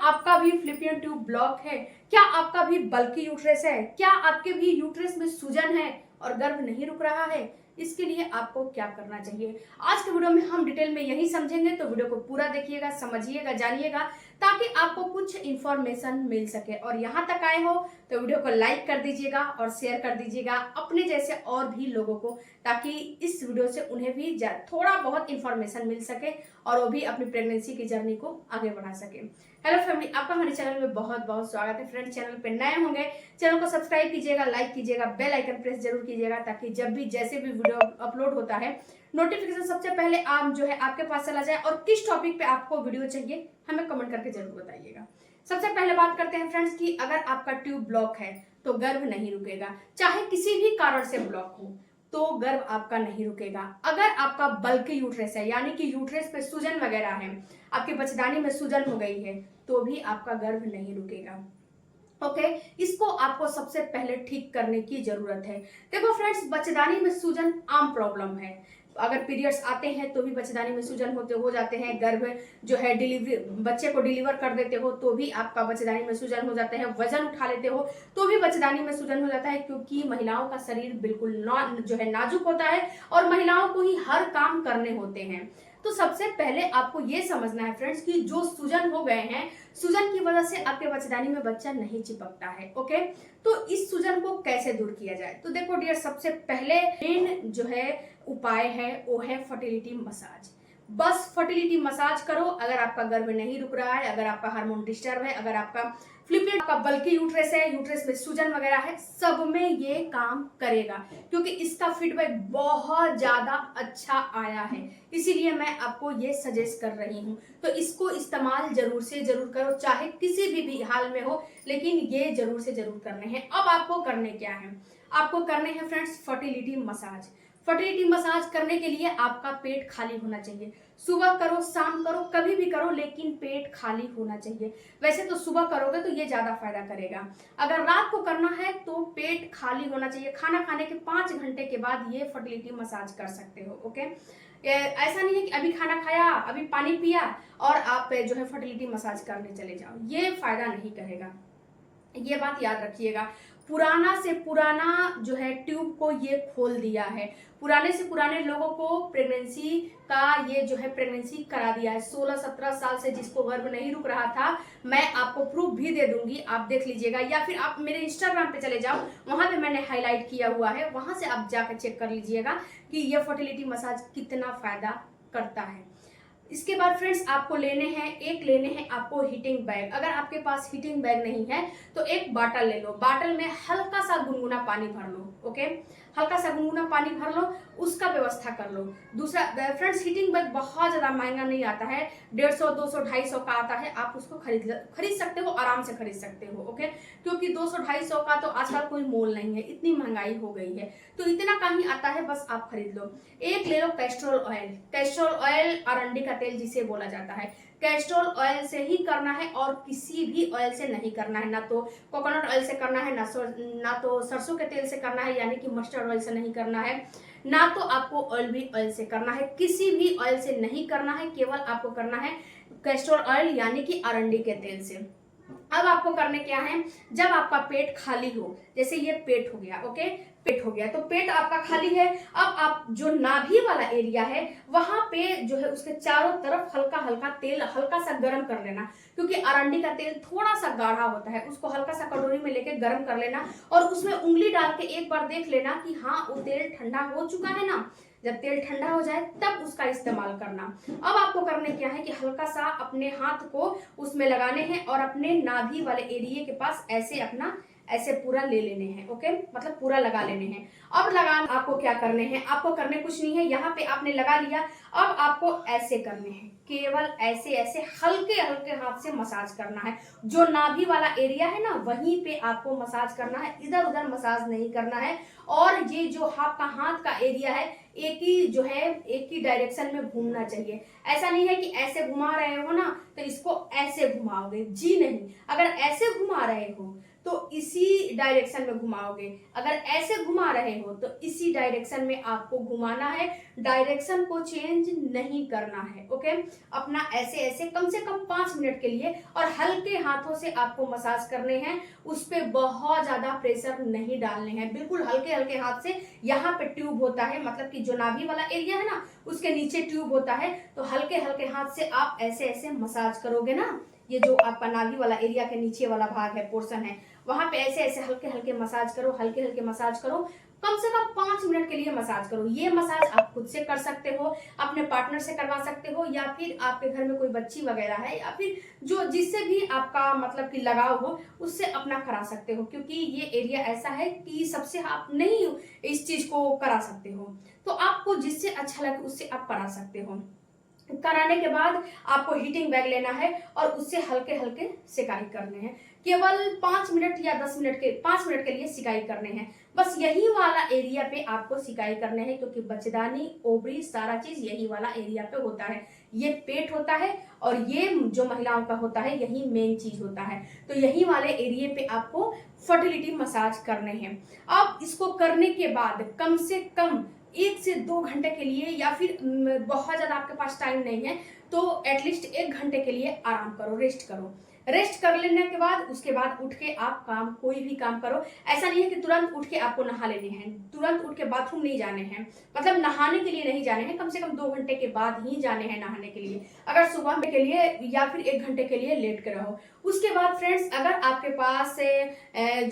आपका भी fallopian tube block है? क्या आपका भी बल्की यूट्रस है? क्या आपके भी यूट्रस में सूजन है और गर्भ नहीं रुक रहा है? इसके लिए आपको क्या करना चाहिए, आज के वीडियो में हम डिटेल में यही समझेंगे। तो वीडियो को पूरा देखिएगा, समझिएगा, जानिएगा, ताकि आपको कुछ इंफॉर्मेशन मिल सके। और यहाँ तक आए हो तो वीडियो को लाइक कर दीजिएगा और शेयर कर दीजिएगा अपने जैसे और भी लोगों को, ताकि इस वीडियो से उन्हें भी थोड़ा बहुत इंफॉर्मेशन मिल सके और वो भी अपनी प्रेगनेंसी की जर्नी को आगे बढ़ा सके। हेलो फैमिली, आपका हमारे चैनल में बहुत बहुत स्वागत है। फ्रेंड्स, चैनल पे नए होंगे चैनल को सब्सक्राइब कीजिएगा, लाइक कीजिएगा, बेल आइकन प्रेस जरूर कीजिएगा, ताकि जब भी जैसे भी वीडियो अपलोड होता है नोटिफिकेशन सबसे पहले आप आपके पास चला जाए। और किस टॉपिक पे आपको वीडियो चाहिए हमें कमेंट करके जरूर बताइएगा। सबसे पहले बात करते हैं फ्रेंड्स कि अगर आपका ट्यूब ब्लॉक है तो गर्भ नहीं रुकेगा, चाहे किसी भी कारण से ब्लॉक हो तो गर्भ आपका नहीं रुकेगा। अगर आपका बल्की यूट्रस है, यानी कि यूट्रस पे सूजन वगैरह है, आपकी बच्चेदानी में सूजन हो गई है, तो भी आपका गर्भ नहीं रुकेगा। ओके, इसको आपको सबसे पहले ठीक करने की जरूरत है। देखो फ्रेंड्स, बच्चेदानी में सूजन आम प्रॉब्लम है। अगर पीरियड्स आते हैं तो भी बच्चेदानी में सूजन हो जाते हैं। गर्भ डिलीवरी बच्चे को डिलीवर कर देते हो तो भी आपका बच्चेदानी में सूजन हो जाते हैं। वजन उठा लेते हो तो भी बच्चेदानी में सूजन हो जाता है, क्योंकि महिलाओं का शरीर बिल्कुल नाजुक होता है और महिलाओं को ही हर काम करने होते हैं। तो सबसे पहले आपको ये समझना है फ्रेंड्स कि जो सूजन हो गए हैं, सूजन की वजह से आपके बच्चेदानी में बच्चा नहीं चिपकता है। ओके, तो इस सूजन को कैसे दूर किया जाए? तो देखो डियर, सबसे पहले मेन उपाय है वो है फर्टिलिटी मसाज। बस फर्टिलिटी मसाज करो। अगर आपका गर्भ नहीं रुक रहा है, अगर आपका हार्मोन डिस्टर्ब है, अगर आपका फ्लिपेड का बल्कि यूट्रस है, यूट्रस में सूजन वगैरह है, सब में ये काम करेगा, क्योंकि इसका फीडबैक बहुत ज्यादा अच्छा आया है। इसीलिए मैं आपको ये सजेस्ट कर रही हूँ। तो इसको इस्तेमाल जरूर से जरूर करो, चाहे किसी भी हाल में हो, लेकिन ये जरूर से जरूर करने हैं। अब आपको करने क्या है? आपको करने हैं friends fertility massage. Fertility massage करने के लिए आपका पेट खाली होना चाहिए। सुबह करो, शाम करो, कभी भी करो, लेकिन पेट खाली होना चाहिए। वैसे तो सुबह करोगे तो ये ज्यादा फायदा करेगा। अगर रात को करना है तो पेट खाली होना चाहिए। खाना खाने के 5 घंटे के बाद ये फर्टिलिटी मसाज कर सकते हो। ओके, ऐसा नहीं है कि अभी खाना खाया, अभी पानी पिया और आप फर्टिलिटी मसाज करने चले जाओ, ये फायदा नहीं करेगा। ये बात याद रखिएगा। पुराना से पुराना ट्यूब को ये खोल दिया है। पुराने से पुराने लोगों को प्रेगनेंसी का ये प्रेगनेंसी करा दिया है। 16-17 साल से जिसको गर्भ नहीं रुक रहा था, मैं आपको प्रूफ भी दे दूंगी, आप देख लीजिएगा, या फिर आप मेरे इंस्टाग्राम पे चले जाओ, वहां पे मैंने हाईलाइट किया हुआ है, वहां से आप जाकर चेक कर लीजिएगा कि ये फर्टिलिटी मसाज कितना फायदा करता है। इसके बाद फ्रेंड्स आपको लेने हैं आपको हीटिंग बैग। अगर आपके पास हीटिंग बैग नहीं है तो एक बाटल ले लो, बाटल में हल्का सा गुनगुना पानी भर लो। ओके, हल्का सा गुनगुना पानी भर लो, उसका व्यवस्था कर लो। दूसरा फ्रेंड्स, हीटिंग बैग बहुत ज्यादा महंगा नहीं आता है, 150, 200, 250 का आता है। आप उसको खरीद सकते हो, आराम से खरीद सकते हो। ओके, क्योंकि 200, 250 का तो आजकल कोई मोल नहीं है, इतनी महंगाई हो गई है, तो इतना का ही आता है, बस आप खरीद लो। एक ले लो कैस्ट्रोल ऑयल। कैस्ट्रोल ऑयल अरंडी का तेल जिसे बोला जाता है, कैस्ट्रोल ऑयल से ही करना है और किसी भी ऑयल से नहीं करना है। ना तो कोकोनट ऑयल से करना है, ना तो सरसों के तेल से करना है, यानी कि मस्टर्ड ऑयल से नहीं करना है, ना तो आपको ऑयल से करना है। किसी भी ऑयल से नहीं करना है, केवल आपको करना है कैस्ट्रोल ऑयल यानी कि अरंडी के तेल से। अब आपको करने क्या है, जब आपका पेट खाली हो, जैसे ये पेट हो गया, ओके, पेट हो गया, तो पेट आपका खाली है। अब आप जो नाभि वाला एरिया है वहां पे उसके चारों तरफ हल्का हल्का तेल हल्का सा गर्म कर लेना, क्योंकि अरंडी का तेल थोड़ा सा गाढ़ा होता है। उसको हल्का सा कटोरी में लेके गर्म कर लेना और उसमें उंगली डाल के एक बार देख लेना कि हाँ वो तेल ठंडा हो चुका है ना। जब तेल ठंडा हो जाए तब उसका इस्तेमाल करना। अब आपको करने क्या है कि हल्का सा अपने हाथ को उसमें लगाने हैं और अपने नाभि वाले एरिया के पास ऐसे पूरा ले लेने हैं। ओके, मतलब पूरा लगा लेने हैं। अब आपको क्या करने हैं, आपको करने कुछ नहीं है, यहाँ पे आपने लगा लिया। अब आपको ऐसे करने हैं, केवल ऐसे हल्के हल्के हाथ से मसाज करना है। जो नाभि वाला एरिया है ना, वहीं पे आपको मसाज करना है, इधर उधर मसाज नहीं करना है। और ये जो आपका हाथ का एरिया है एक ही डायरेक्शन में घूमना चाहिए। ऐसा नहीं है कि ऐसे घुमा रहे हो ना तो इसको ऐसे घुमाओगे, जी नहीं। अगर ऐसे घुमा रहे हो तो इसी डायरेक्शन में घुमाओगे। अगर ऐसे घुमा रहे हो तो इसी डायरेक्शन में आपको घुमाना है, डायरेक्शन को चेंज नहीं करना है। ओके, अपना ऐसे ऐसे कम से कम 5 मिनट के लिए, और हल्के हाथों से आपको मसाज करने हैं, उस पर बहुत ज्यादा प्रेशर नहीं डालने हैं, बिल्कुल हल्के हल्के हाथ से। यहाँ पे ट्यूब होता है, मतलब कि जो नाभि वाला एरिया है ना, उसके नीचे ट्यूब होता है, तो हल्के हल्के हाथ से आप ऐसे ऐसे मसाज करोगे ना, ये जो आपका नाभि वाला एरिया के नीचे वाला भाग है, पोर्शन है, वहां पे ऐसे ऐसे हल्के हल्के मसाज करो, हल्के हल्के मसाज करो, कम से कम 5 मिनट के लिए मसाज करो। ये मसाज आप खुद से कर सकते हो, अपने पार्टनर से करवा सकते हो, या फिर आपके घर में कोई बच्ची वगैरह है, या फिर जो जिससे भी आपका मतलब कि लगाव हो, उससे अपना करा सकते हो, क्योंकि ये एरिया ऐसा है कि सबसे आप नहीं इस चीज को करा सकते हो, तो आपको जिससे अच्छा लगे उससे आप करा सकते हो। कराने के बाद आपको हीटिंग बैग लेना है और उससे हल्के हल्के सिकाई करने हैं, केवल 5 मिनट या 10 मिनट के 5 मिनट के लिए सिकाई करने हैं, बस यही वाला एरिया पे आपको सिकाई करने हैं, क्योंकि बच्चेदानी, ओवरी, सारा चीज यही वाला एरिया पे होता है। ये पेट होता है और ये जो महिलाओं का होता है, यही मेन चीज होता है, तो यही वाले एरिया पे आपको फर्टिलिटी मसाज करने हैं। अब इसको करने के बाद कम से कम 1 से 2 घंटे के लिए, या फिर बहुत ज्यादा आपके पास टाइम नहीं है तो एटलीस्ट 1 घंटे के लिए आराम करो, रेस्ट करो। रेस्ट कर लेने के बाद उसके बाद उठ के आप काम, कोई भी काम करो। ऐसा नहीं है कि तुरंत उठ के आपको नहा लेने हैं, तुरंत उठ के बाथरूम नहीं जाने हैं, मतलब नहाने के लिए नहीं जाने हैं, कम से कम 2 घंटे के बाद ही जाने हैं नहाने के लिए, अगर सुबह के लिए, या फिर 1 घंटे के लिए लेट के रहो। उसके बाद फ्रेंड्स, अगर आपके पास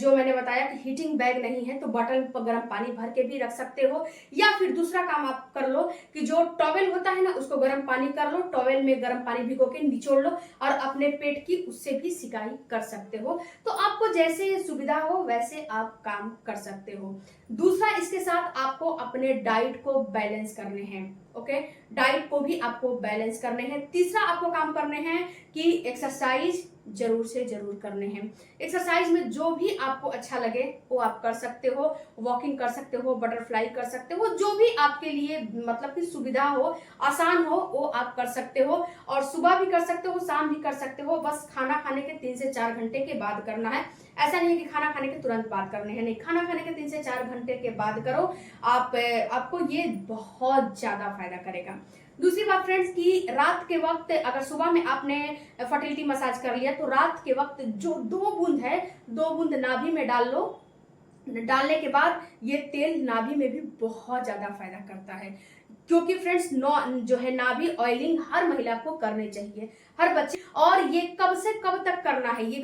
जो मैंने बताया कि हीटिंग बैग नहीं है, तो बॉटल पर गर्म पानी भर के भी रख सकते हो, या फिर दूसरा काम आप कर लो कि जो टॉवेल होता है ना, उसको गर्म पानी कर लो, टॉवेल में गर्म पानी भिगो के निचोड़ लो और अपने पेट की उससे भी सिकाई कर सकते हो। तो आपको जैसे सुविधा हो वैसे आप काम कर सकते हो। दूसरा, इसके साथ आपको अपने डाइट को बैलेंस करने हैं। ओके, डाइट को भी आपको बैलेंस करने हैं। तीसरा आपको काम करने हैं कि एक्सरसाइज जरूर से जरूर करने हैं। एक्सरसाइज में जो भी आपको अच्छा लगे वो आप कर सकते हो, वॉकिंग कर सकते हो, बटरफ्लाई कर सकते हो, जो भी आपके लिए मतलब कि सुविधा हो, आसान हो, वो आप कर सकते हो। और सुबह भी कर सकते हो, शाम भी कर सकते हो, बस खाना खाने के 3 से 4 घंटे के बाद करना है। ऐसा नहीं है कि खाना खाने के तुरंत बाद करने हैं, नहीं, खाना खाने के 3 से 4 घंटे के बाद करो आप, आपको ये बहुत ज्यादा फायदा करेगा। दूसरी बात फ्रेंड्स, कि रात के वक्त, अगर सुबह में आपने फर्टिलिटी मसाज कर लिया, तो रात के वक्त जो 2 बूंद है, 2 बूंद नाभि में डाल लो। डालने के बाद ये तेल नाभि में भी बहुत ज्यादा फायदा करता है, क्योंकि फ्रेंड्स जो है नाभि ऑयलिंग हर महिला को करनी चाहिए, हर बच्चे। और ये कब से कब तक करना है, ये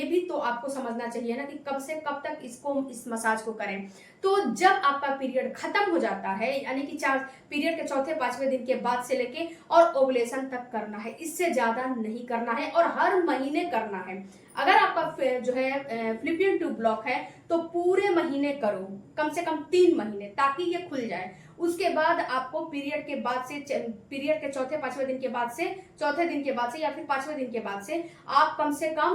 भी तो आपको समझना चाहिए ना, कि कब से कब तक इस मसाज को करें। तो जब आपका पीरियड खत्म हो जाता है, यानी कि पीरियड के चौथे 5वें दिन के बाद से लेके और ओवुलेशन तक करना है, इससे ज्यादा नहीं करना है, और हर महीने करना है। अगर आपका जो है फैलोपियन ट्यूब ब्लॉक है तो पूरे महीने करो, कम से कम 3 महीने, ताकि ये खुल जाए। उसके बाद आपको पीरियड के बाद से, पीरियड के चौथे 5वें दिन के बाद से, चौथे दिन के बाद से या फिर 5वें दिन के बाद से आप कम से कम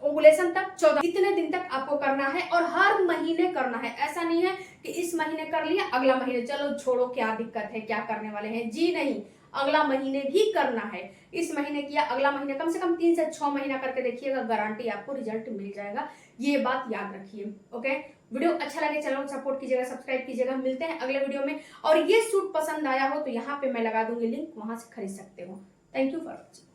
ओवुलेशन तक 14 इतने दिन तक आपको करना है, और हर महीने करना है। ऐसा नहीं है कि इस महीने कर लिया, अगला महीने चलो छोड़ो, क्या दिक्कत है, क्या करने वाले हैं, जी नहीं, अगला महीने भी करना है। इस महीने किया, अगला महीने, कम से कम 3 से 6 महीना करके देखिएगा, गारंटी आपको रिजल्ट मिल जाएगा। ये बात याद रखिए। ओके, वीडियो अच्छा लगे चैनल को सपोर्ट कीजिएगा, सब्सक्राइब कीजिएगा। मिलते हैं अगले वीडियो में। और ये सूट पसंद आया हो तो यहाँ पे मैं लगा दूंगी लिंक, वहां से खरीद सकते हो। Thank you for watching.